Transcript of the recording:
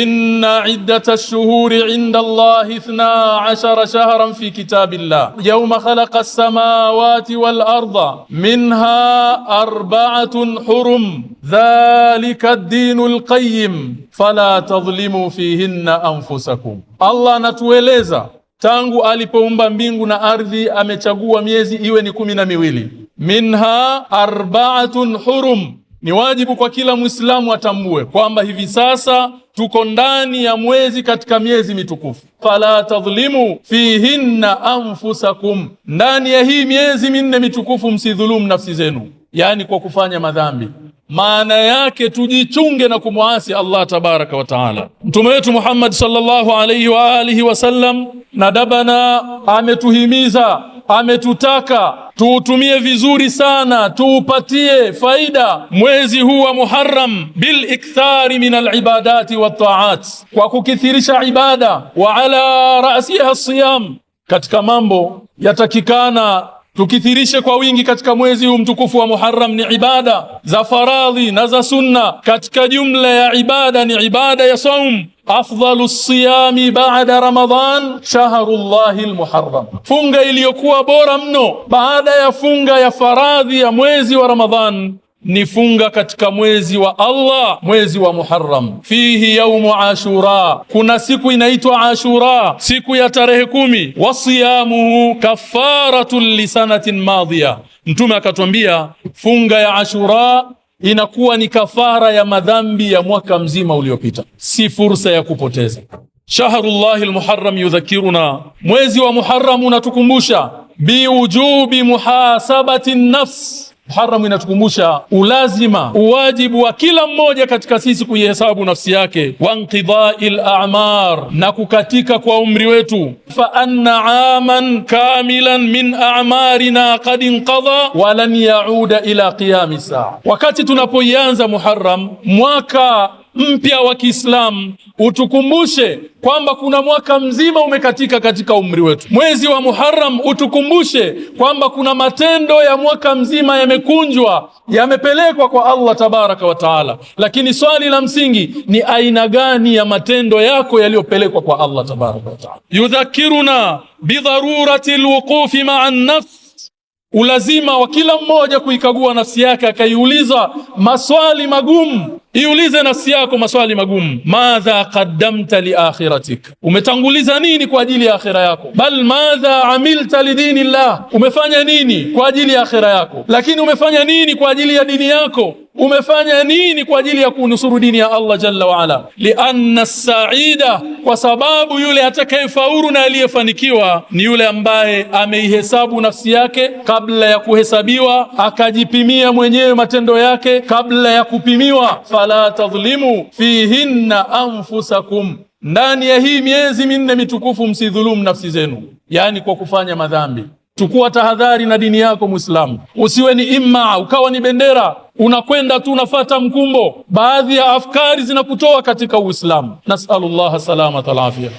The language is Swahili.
inna iddatash shuhuri inda Allahi 12 shahran fi kitabillah yawma khalaqa as-samawati wal arda minha 4 hurum dhalika ad-dinul qayyim fala tadhlimu fihinna anfusakum. Allah anatueleza tangu alipoumba mbingu na ardhi amechagua miezi iwe ni 12. Minha 4 hurum. Ni wajibu kwa kila Muislamu atambue kwamba hivi sasa tuko ndani ya mwezi katika miezi mitukufu. Fala tadhlimu fihinna anfusakum. Ndani ya hii miezi minne mitukufu msidhulumu nafsi zenu, yani kwa kufanya madhambi. Maana yake tujichunge na kumuasi Allah tabaraka wa taala. Mtume wetu Muhammad sallallahu alayhi wa alihi wasallam nadabana ametuhimiza, ametutaka tuutumie vizuri sana, tuupatie faida mwezi huu wa Muharram bil ikthari min al ibadati wat taat, kwa kukithirisha ibada, wa ala ra'siha as-siyam. Katika mambo yatakikana tukithirishe kwa wingi katika mwezi huu mtukufu wa Muharram ni ibada za faradhi na za sunna. Katika jumla ya ibada ni ibada ya saum. Afdalu siyami ba'da Ramadhan shahrullahi al-Muharram. Funga iliyokuwa bora mno baada ya funga ya faradhi ya mwezi wa Ramadhan ni funga katika mwezi wa Allah, mwezi wa Muharram. Fihi yaumu Ashura, kuna siku inaitwa Ashura, siku ya tarehe 10. Wasiyamuhu kafaratun lisanatin madhiya. Mtume akatuambia funga ya Ashura inakuwa ni kafara ya madhambi ya mwaka mzima uliopita. Si fursa ya kupoteza. Shahrullahi al-Muharram yudhakiruna, mwezi wa Muharram unatukumbusha biwujubi muhasabati nafs. Muharram inatukumbusha ulazima, uwajibu wa kila mmoja katika sisi kuihesabu nafsi yake, wa inqidha'il a'mar, na kukatika kwa umri wetu. Fa anna aman kamilan min a'marina qad inqadha wa lan ya'uda ila qiyamis saa. Wakati tunapoianza Muharram, mwaka mpya wa Kiislamu, utukumbushe kwamba kuna mwaka mzima umekatika katika umri wetu. Mwezi wa Muharram utukumbushe kwamba kuna matendo ya mwaka mzima yamekunjwa, yamepelekwa kwa Allah tabaraka wa taala. Lakini swali la msingi ni aina gani ya matendo yako yaliyopelekwa kwa Allah tabaraka wa taala? Yudhakiruna bidharurati alwuqufi ma'a an-nafs, ulazima wa kila mmoja kuikagua nafsi yake, akaiuliza maswali magumu. Iulize nafsi yako maswali magumu. Madha qaddamta li akhiratik, umetanguliza nini kwa ajili ya akhira yako? Bal madha amilta li dinillah, umefanya nini kwa ajili ya akhira yako? Lakini umefanya nini kwa ajili ya dini yako? Umefanya nini kwa ajili ya kunusuru dini ya Allah jalla wa ala? Lianna as-sa'ida, kwa sababu yule atakayefaulu na aliyefanikiwa ni yule ambaye ameihesabu nafsi yake kabla ya kuhesabiwa, akajipimia mwenyewe matendo yake kabla ya kupimiwa. Fala tadhlimu fihinna anfusakum, ndani ya hii miezi minne mitukufu msidhulumu nafsi zenu, yani kwa kufanya madhambi. Chukua tahadhari na dini yako Muislamu, usiwe ni imma ukawa ni bendera unakwenda tu unafuata mkumbo. Baadhi ya afkari zinakutoa katika Uislamu. Nasallallahu salamata al afia.